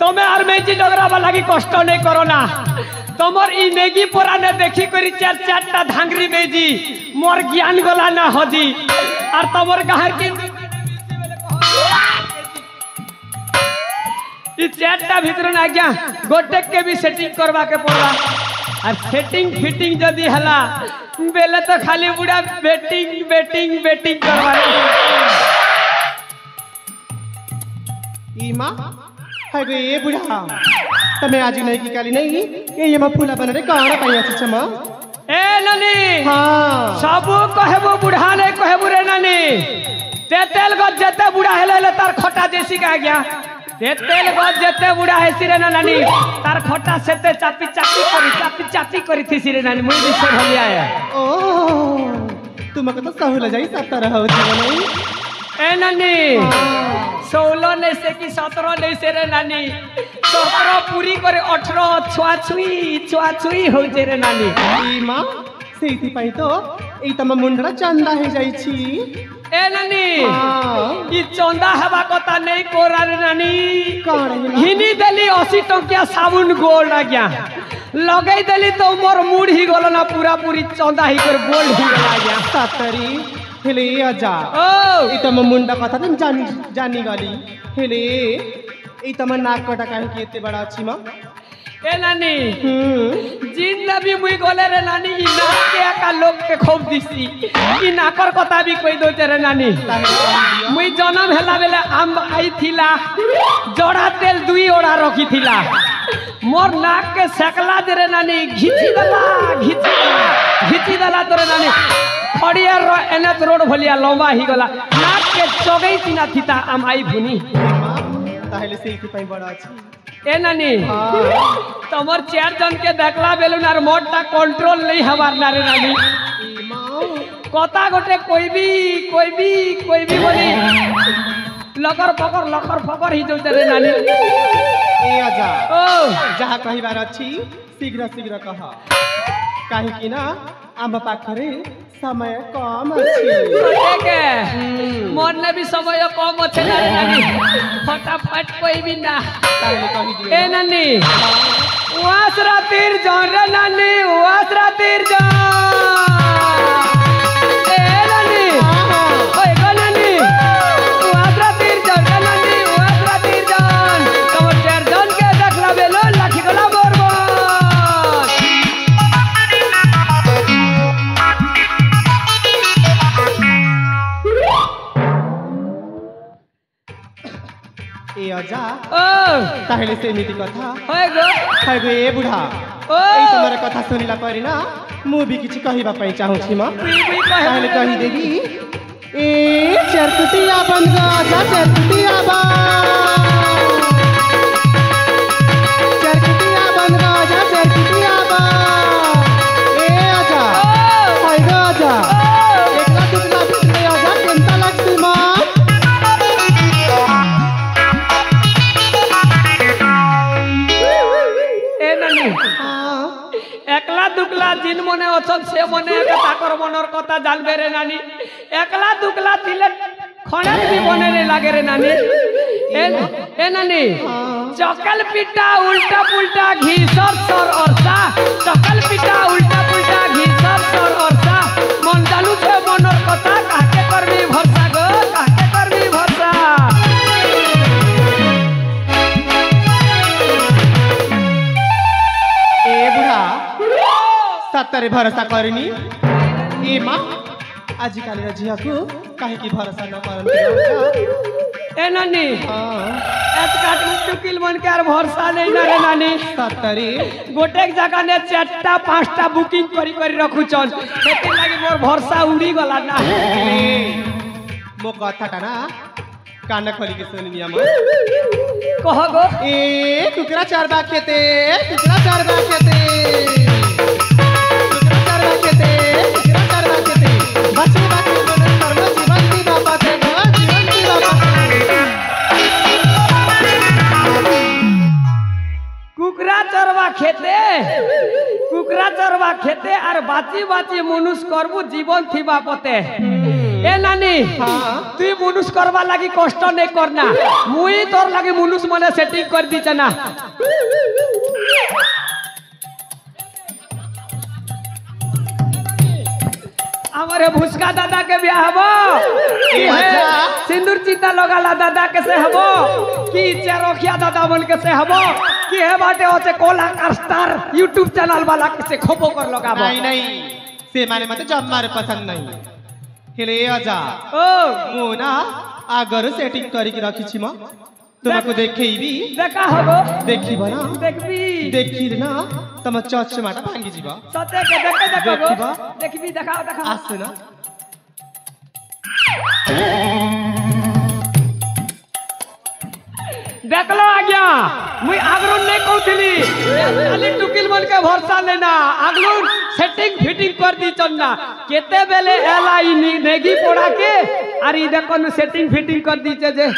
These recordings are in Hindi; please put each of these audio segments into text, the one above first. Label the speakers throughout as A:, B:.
A: तमे आर मेजी डगरा वाला की कष्ट नहीं करो ना तमर ई नेगी पराने देखी करी चार चारटा धांगरी मेजी मोर ज्ञान गला ना हजी और तमर गहर की ई चारटा भीतर ना गया गोटे के भी सेटिंग करवा के पड़ला और सेटिंग फिटिंग जदी हला बेले तो खाली बुढ़ा बेटिंग बेटिंग बेटिंग करवा
B: ईमा है गो ये बुढ़ा तमे आज नहीं की काली नहीं ये मा फूला बन रे कहां पाई अछि छमा
A: ए नानी
B: हां
A: सब कहबो बुढ़ा नहीं कहबो रे नानी तेल गज जते बुढ़ा हेले तार खटा देसी का गया तेल गज जते बुढ़ा हेसी रे नानी तार खटा सेते चापी चापी करी थी रे नानी मुई भी से भलिया है
B: ओ तुमके तो सहूल जाई सत्तर रहौ नहीं
A: ए नानी 16 नहीं से कि 17 नहीं से रे नानी 17 पूरी करे 18 छुआ-छुई हो जे रे नानी
B: ई मां सेती पाई तो ई तम मुंडरा चंदा हे जाई छी
A: ए नानी ई चंदा हवा कथा नहीं कोरा रे नानी हिनी देली 80 टकिया साबुन गोल्ड आ गया लगई देली तो मोर मूड ही गलो ना पूरा पूरी चंदा ही कर गोल्ड ही आ गया
B: सतरी हेले आजा
A: ओ
B: ई तम मुंडा कथा तुम जानी गली हेले ई तम नाक कटा काहे के एते बड़ा अछि मां
A: ए नानी जिन नबी मुई गले रे नानी ई नाक के का लोग के खूब दिसी ई नाकर कथा भी कोई दो रे नानी मुई जन्म हेला बेले आम आई थिला जोड़ा तेल दुई ओड़ा रखी थिला मोर नाक के सकला दे रे नानी घिची दला तो रे नानी खड़िया एनएच रोड भलिया लंबा ही गला नाक के चगई तिना थिता आम आई भुनी
B: ताहले सेती पाई बड़ा अछि
A: ए नानी तमर 4 जन के देखला बेलु नार मोटा कंट्रोल नहीं हमार ना रे नानी कता गोटे कोई भी बोली लकर फकर ही जोते रे नानी
B: ए आजा
A: ओ
B: जहा कहिबार अछि शीघ्र कह काहे कि ना आम पाखरे समय कम अछि
A: के मन ने भी समय कम अछि ना रे नानी फटाफट कोई भी ना
B: ताहले कहि दिए
A: ए नानी वासरा तीर जान रे नानी वासरा तीर जान ए नानी ओए गो नानी वासरा तीर जान रे नानी वासरा तीर जान तमर 4 जन के देखला बेलो लाठी गला बरबत
B: ए आजा
A: ओ
B: ताहले से नीति कथा
A: होय गो
B: ए बुढ़ा
A: ओ
B: ए तुम्हारा कथा सुनिला परी ना मु भी किछि कहिबा पई चाहू छी मां ताहले कहि देगी ए चरकुटिया बन गा जा चरकुटिया बन चरकुटिया बन ए आजा हाय गा आजा एकला दुगला फिर आजा केंता लागसी मां
A: एकला दुकला जिन मने अछन से मने ताकर मनर कथा जानबे रे नानी एकला दुकला थिले खणक भी बने रे लागे रे नानी ए नानी चकल पिटा उल्टा पुल्टा घिसर सर औरसा चकल पिटा उल्टा पुल्टा घिसर सर औरसा मन जानू छे मनर कथा काके करबी भरसा गो काके करबी भरसा
B: ए बुढ़ा सत्तरे भरोसा करनी ए मां आजिकाल झिया को काहे की भरोसा न करन
A: ए नानी एत काट मुश्किल मन के भरोसा नहीं ना रे नानी
B: सत्तरे
A: गोटे जगह ने 4टा 5टा बुकिंग करी रखु चल एते लागि मोर भरोसा उड़ी गला ना
B: मो कथाटा ना कान खोली के सुनिया मां
A: कह गो
B: ए कुकरा चारबा खेते कुकरा चारबा खेते बच्चे बाकी बने सर्व जीवन की बाबा के जीवन की बाबा
A: कुकरा चरवा खेते और बाची बाची मनुष्य करबू जीवन थी बापते ए नानी
B: हाँ।
A: तुई मुनुष करवा लगी कष्ट नहीं करना मुई तोर लगी मुनुष मने सेटिंग कर दी ना हमारे भुसका दादा के ब्याह हबो कि है सिंदूर चिता लगाला दादा के से हबो कि चेरोखिया दादा बन के से हबो कि है बाटे होते कोलाकार स्टार यूट्यूब चैनल वाला के से खोपो कर लगाबो
B: नहीं नहीं से माने मते जम्मार पसंद नहीं हेले आजा
A: ओ
B: मु ना आगर सेटिंग करी के रखी छी म तुमको देखैबी
A: देखा हबो
B: देखिबा ना
A: देखबी
B: देखि ना तम चचमाटा भांगी जीवा
A: सते के देखे देखबो
B: देखिबा?
A: देखबी देखा देखा
B: आसे ना
A: देखलो आज्ञा मुई आगरुन नहीं कहथिली खाली टुकिल मन के भरोसा लेना आगरुन सेटिंग फिटिंग कर दी चन्ना केते बेले एला ई नेगी पोड़ा के अरे ई देखो न सेटिंग फिटिंग कर दी जे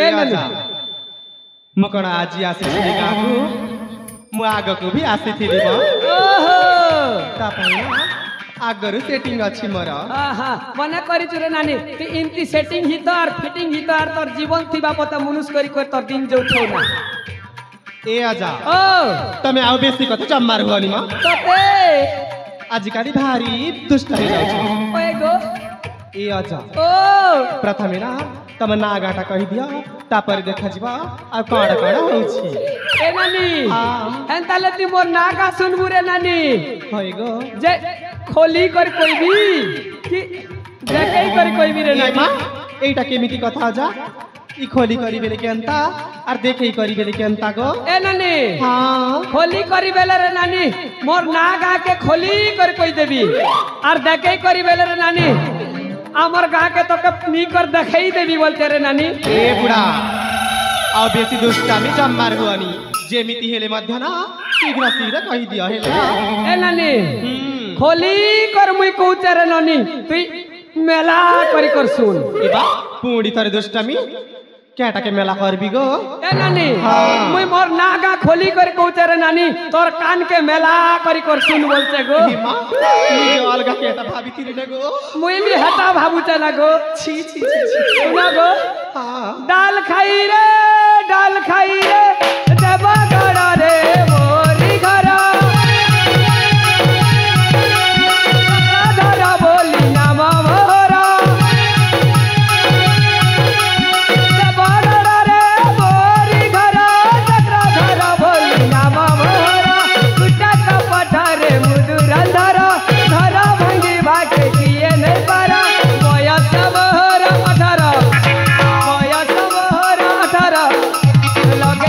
A: ए
B: आजा
A: ननी
B: मकण आजी आसे छी गाकु मु आगको भी आसे थिली म
A: ओहो
B: तापई आगर सेटिंग अछि मोर
A: आहा मने करी चुरे नानी कि इनती सेटिंग ही तो और फिटिंग ही तो और तोर जीवन थिबा पता मनुष करी को तोर दिन जो थौ ना
B: ए आजा
A: ओ
B: तमे आउ बेसी कथा जम्मार हुआनी म
A: तते
B: आजिकाली भारी दुष्ट हे जाउछ
A: ओए गो
B: ए आजा
A: ओ
B: प्रथमे ना तम नागाटा कहि दिया तापर देखा जीवा आ काड़ा काड़ा होउछि
A: ए नानी
B: हाँ।
A: एंताले ती मोर नागा सुनबु रे नानी
B: होय गो
A: जे खोली कर कोई भी कि देखे कर कोई भी रे
B: ए
A: नानी
B: मा एटा केमिति कथा आजा ई खोली करी बेले के अंता आर देखे करी बेले के अंता गो
A: ए नानी
B: हां
A: खोली करी बेले रे नानी मोर नागा के खोली कर कोई देबी और देखे करी बेले रे नानी हमर गा के तो नी कर देखाई देबी बोलते रे नानी
B: ए बुढ़ा आ बेसी दुष्टामी जम्मार हुआनी जेमिति हेले मध्य ना शीघ्र शीघ्र कहि दिया हेला
A: ए नानी खोली कर मुई कहूचे रे नानी तुई मेला करी कर सुन
B: एबा पूरी तरे दुष्टामी केटा के मेला करबी गो
A: ए नानी
B: हाँ।
A: मुई मोर नागा खोली कर कहूचे रे नानी तोर कान के मेला करी कर सुन बोलते गो
B: हिमा मुझे अलगा केटा भाभी थिले ने गो
A: मुई भी हटा भाबू चला गो
B: छी छी छी छी
A: सुना गो
B: हां
A: डाल खाई रे देवा गड़ा रे मोरी घरा धरा बोली नामा मोरा देवा गड़ा रे मोरी घरा धरा बोली नामा मोरा कुटा का पठारे मुदुरा धरा भंगी भागे किए नहीं पारा मोया सब 18 मोया सब 18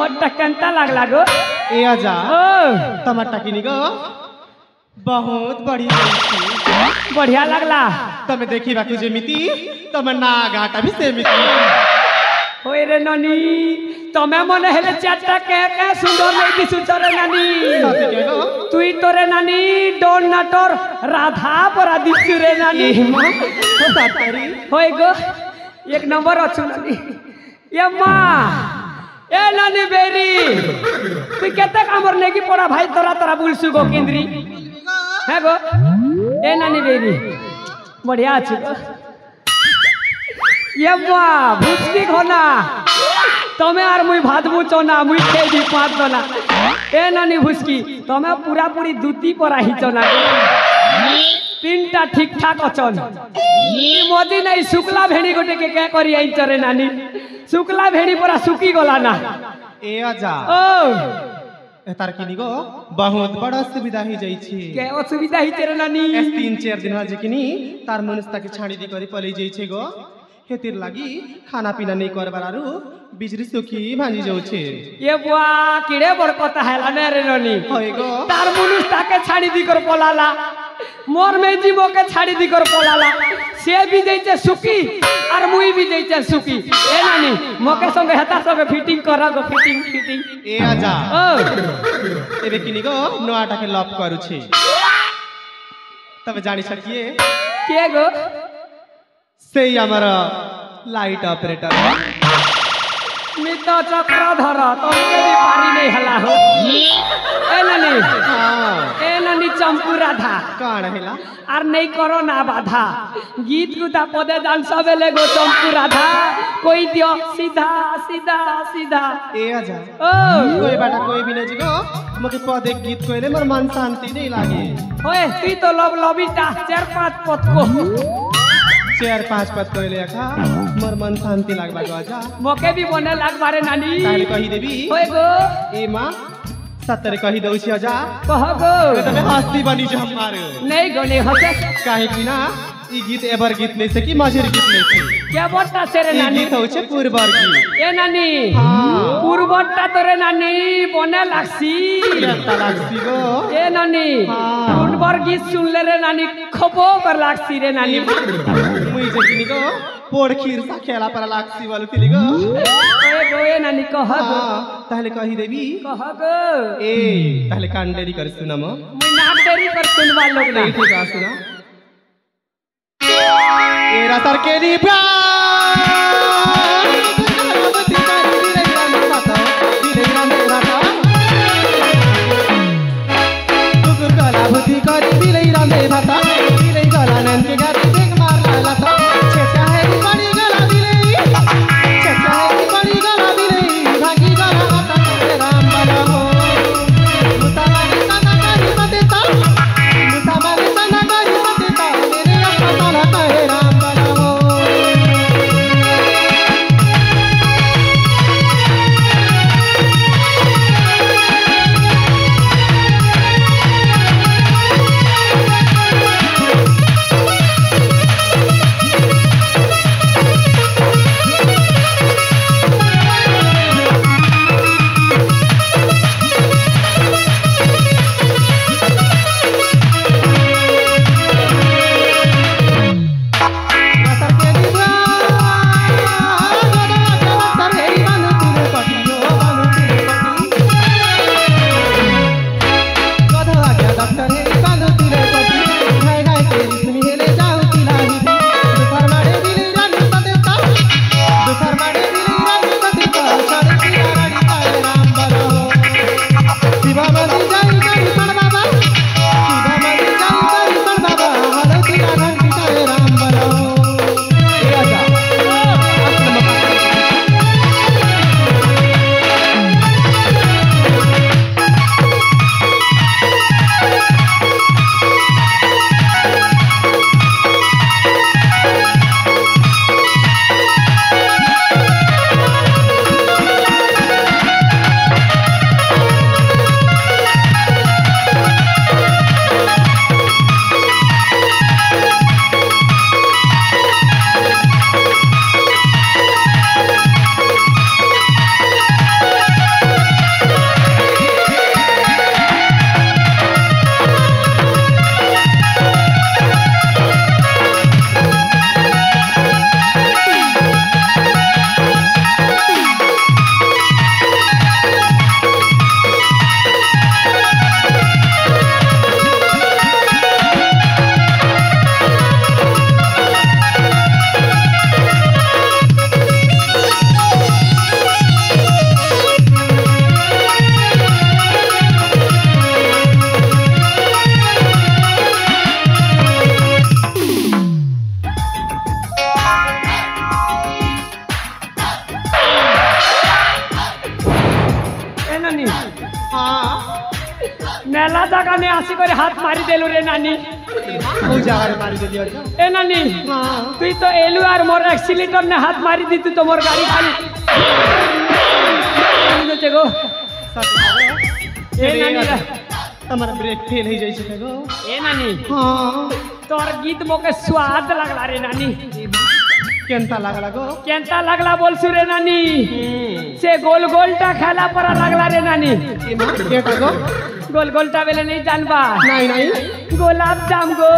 A: मोटा कंता लागला गो
B: ए आजा
A: ओ
B: टमाटा किनी गो बहुत बढ़िया होइछि
A: बढ़िया लागला
B: तमे देखिबाकू जेमिति तमे ना गाटा भी सेमिति
A: होय रे नानी तमे मने हेले चारटा के सुंदर नहीं दिसु रे नानी
B: सते के गो
A: तुई तोरे नानी डोन नाटोर राधा परा दिसु रे नानी
B: सतरी
A: होय गो एक नंबर अछु नानी यम्मा ए नानी बेरी तू केते कामर नेकी पड़ा भाई तोरा तोरा बुलसु गो केंद्री है गो ए नानी बेरी बढ़िया अछु गो यम्मा भुसकी घोना तमे आर मुई भात मुचो ना मुई खेई दी पात ना ए नानी भुसकी तमे पूरा पूरी दूती पर आहिचो ना तीनटा ठीक ठाक अचन ई मोदी नहीं शुक्ला भेड़ी गोटे के क्या करी आई चरे नानी शुक्ला भेड़ी पूरा सुकी गला ना
B: ए आजा
A: ओ
B: एतार किनी गो बहुत बड़ा सुविधा ही जाई छी
A: के असुविधा ही तेरे नानी
B: एस 3-4 दिन जे किनी तार मनुष्य के छाड़ी दी करी पलै जाई छे गो हेतिर लागी खाना पीना नहीं करबारारू बिजली सुखी भांजी जाऊ छे
A: ये बुआ किड़े बड़ कथा हैला ने रे नानी
B: होय गो
A: तार मनुष्य के छाड़ी दी कर पलाला मोर में जी मोके छाड़ी दी कर पलाला से भी जैसे सुकी और मुई भी जैसे सुकी ए नानी मोके संगे हता संगे फिटिंग कर गो फिटिंग
B: ए आजा
A: ओ
B: एबे किनी गो नोआटा के लप करू छे तब जानी सकिए
A: के गो
B: से हमारा लाइट ऑपरेटर
A: मिता चक्रधर तुमके भी पानी नहीं हला हो ए नानी चंपू राधा
B: कौन हेला
A: आर नहीं करो ना बाधा गीत गुदा पदे जान सबे ले गो चंपू राधा कोई दियो सीधा सीधा सीधा
B: ए आजा
A: ओ
B: कोई बाटा कोई भी नहीं जिगो मके पदे गीत कोइले मोर मन शांति नहीं लागे
A: ओए तू तो लब लबीटा 4-5 पद को
B: 4-5 पद कोइले आखा मोर मन शांति लागबा गो आजा
A: मोके भी बने लाग बारे नानी
B: ताले कही देबी
A: ओए गो
B: ए मां सत्तर कही दऊ छी आजा
A: कह गो
B: तबे हस्ती बनी छ हमार
A: नहीं गने हसे
B: काहे कि ना ई गीत एबर गीत नहीं से कि मजेर गीत नहीं से
A: क्या बोलता से रे
B: ई
A: नानी
B: गीत होचे पूर्वर गीत
A: ए नानी
B: हां
A: पूर्वटा तोरे नानी बने लागसी
B: केता लागसी गो
A: ए नानी
B: हां
A: पूर्वर गीत सुन ले रे नानी खबो कर लागसी रे नानी
B: मुई जे किनी गो पोड़ खीर सा खेला पर लागसी वालू तिली गो
A: ओए गो ए नानी कह गो
B: हां ताले कही देबी
A: कह गो
B: ए ताले कांडेरी कर सुनम
A: मुई नाक देरी कर सुनवा लोग ना
B: नहीं थे का सुना एरा तरकेली হ্যাঁ
A: মেলা জাগানে আসি করে হাত মারি দেলু রে নানি
B: ও জায়গায় মারি দিলি আজ
A: এ নানি
B: হ্যাঁ
A: তুই তো এলু আর মোর অ্যাক্সিলেটর নে হাত মারি দিতু তো মোর গাড়ি খালি গো এ নানি
B: તમારા બ્રેક ફેલ થઈ જાય છે ગો
A: ए नानी
B: હા
A: तोर गीत मोके स्वाद लगला रे नानी
B: કેંતા लागला गो
A: केंता लगला बोलसु रे नानी से गोल गोलटा खेला पर लगला रे नानी
B: કેટા गो
A: गोल गोलटा बेले नहीं जानबा
B: નહીં નહીં
A: गोलाब जाम गो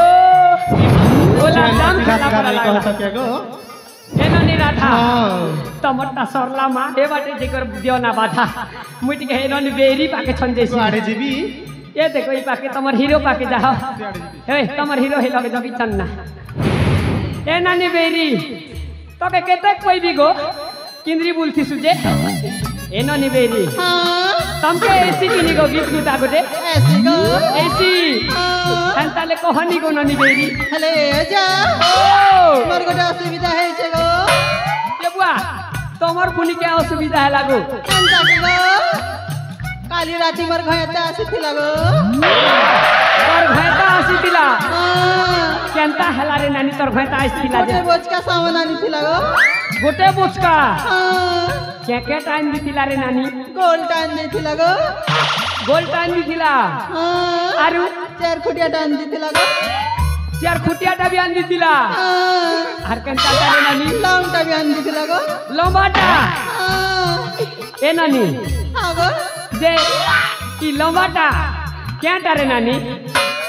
A: गोलाब जाम खेला पर
B: નહીં
A: लगला
B: કહો શકે गो
A: ए नानी राधा
B: હા
A: टमाटा सरला मा ए बाटे जेकर दियो ना बाधा मुट के हे नानी बेरी पाके छन जैसी
B: ગાડે જીબી
A: ये देखो ई पाके तमर हीरो पाके जाओ ए तमर हीरो हे लगे जगी चन्ना ए नानी बेरी तो के केते कोई भी गो किंद्री बोलती सुजे ए नानी बेरी
B: હા
A: तम के एसी किनी गो गीत गुता गोटे
B: એસી गो
A: एसी हंताले कहनी गो नानी बेरी
B: हेले जा
A: ओ
B: मोर गोटे असुविधा है छे गो
A: ये बुआ तमर पुनी के असुविधा है लागो
B: केंता के गो काली राती मोर घयते आसीथिला गो
A: तोर भैता आसीतिला
B: હા
A: केंता हला रे नानी तोर भैता आसीतिला जे
B: गोटे बोचका सामान आनीथिला गो
A: गोटे बुचका
B: હા
A: के टाइम दितिला रे नानी
B: गोल टान देथिला गो
A: गोल टाइम दितिला
B: હા
A: आरु
B: चार खुटिया टान देथिला गो
A: चार खुटियाटा भी आन दितिला
B: હા
A: हर केंता रे नानी
B: लाउंटा भी आन देथिला गो
A: लंबाटा
B: હા
A: ए नानी
B: હા गो
A: जे ई लंबाटा क्याटा रे नानी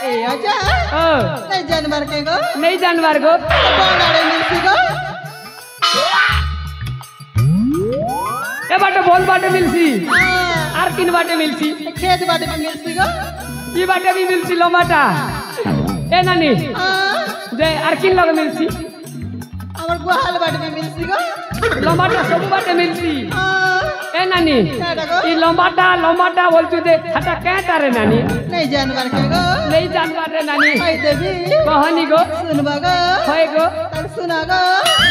B: ए आजा
A: ओ
B: नहीं जानवर के गो
A: नहीं जानवर गो
B: बाड़ाड़े मिलसी गो
A: ए बाटे बोल बाटे मिलसी
B: हाँ
A: आर किन बाटे मिलसी
B: खेत बाटे में मिलसी गो
A: ई बाटे भी मिलसी लंबाटा ए नानी
B: हाँ
A: जे आर किन लगे मिलसी
B: हमार गुहाल बाटे में मिलसी गो
A: लंबाटा सब बाटे मिलसी
B: हाँ
A: ए नानी
B: केटा गो
A: ई लंबाटा बोलतु दे हटा क्याटा रे नानी
B: नहीं जानवर के गो
A: नहीं जानवर रे नानी
B: कह देवी
A: कहनी गो
B: सुनबा गो
A: होय गो
B: तर सुना गो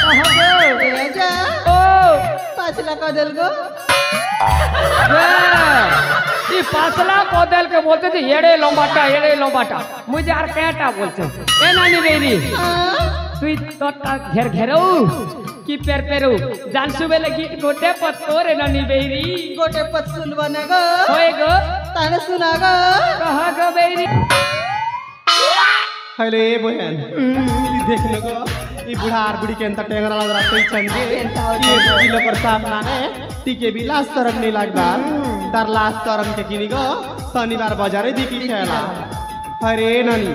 A: कह गो
B: ए आजा
A: ओ
B: 5 लाख दल गो
A: ये पासला कोदल के बोलते थे येड़े लंबाटा मुझे यार कैटा बोलते ए नानी बेरी
B: हाँ
A: तुई तोटा घेर घेरो की पेर पेरू जान सुबेले गीत गोटे पत्तो रे नानी बेरी
B: गोटे पत सुनबा ना गो
A: होय गो
B: ताने सुना गो
A: कह गो बेरी
B: हेले बहन देख लो गो ई बुढ़ार बुढ़ी के अंतर टेंगरा लग रहा है चंगे ये किलो पर साफ नाने टीके भी लास्ट तरफ नहीं लगदा तार लास्ट तरफ के किनी गो शनिवार बाजारे दिखी खेला अरे ननी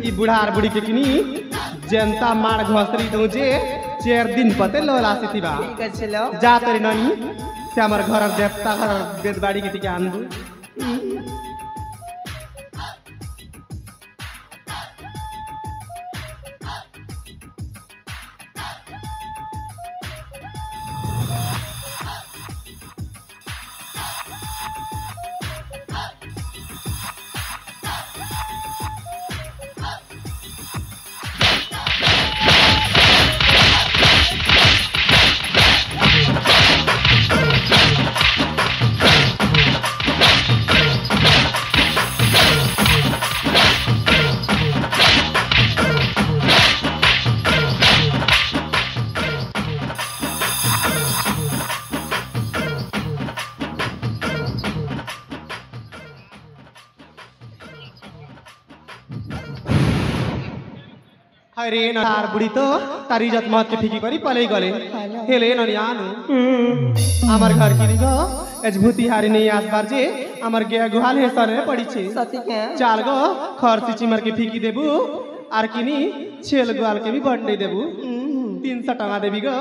B: ई बुढ़ार बुढ़ी के किनी जनता मार घसरी दो जे 4 दिन पते लोला से थीबा जा तरी ननी से हमर घर देवता घर बेदबाड़ी के टिके आनबू अरे नार बुढ़ी तो तारी इज्जत मत के ठिकी करी पले गले हेले ननी आनु আমার घर की गो एजभूति हारी नहीं आसबार जे আমার गे गुहाल हे सने पड़ी छे
C: सती के
B: चाल गो खरसी चिमर के ठिकी देबू आर किनी छेल गुहाल के भी बंडे देबू 300 टका देबी गो